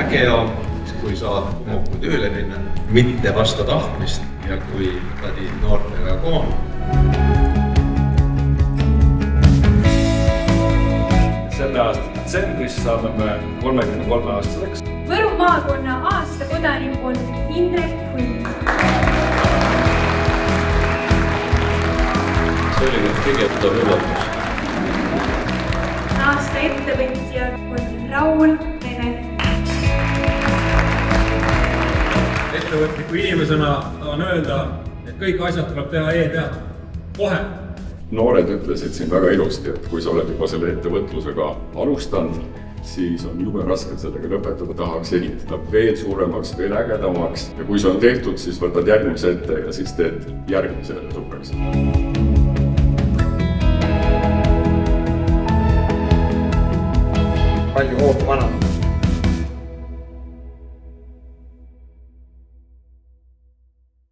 äge on, kui saad Kumoku tööle minna, mitte vastu tahtmist ja kui tadi noortega koon. Selle aasta detsembris saame me 33-aastaseks. Võru maakonna aasta kodanik on Indrek Hunt. See oli nüüd kõige üllatus. Aasta ettevõtja on Raul Vene. Ettevõtliku inimesena tahan öelda, et kõik asjad tuleb teha e-teada. Kohe! Noored ütlesid siin väga ilusti, et kui sa oled juba selle ettevõtlusega alustanud, siis on jube raske sellega lõpetada, tahaks ehitada veel suuremaks, veel ägedamaks ja kui see on tehtud, siis võtad järgmise ette ja siis teed järgmise suureks. Palju hoogu vana.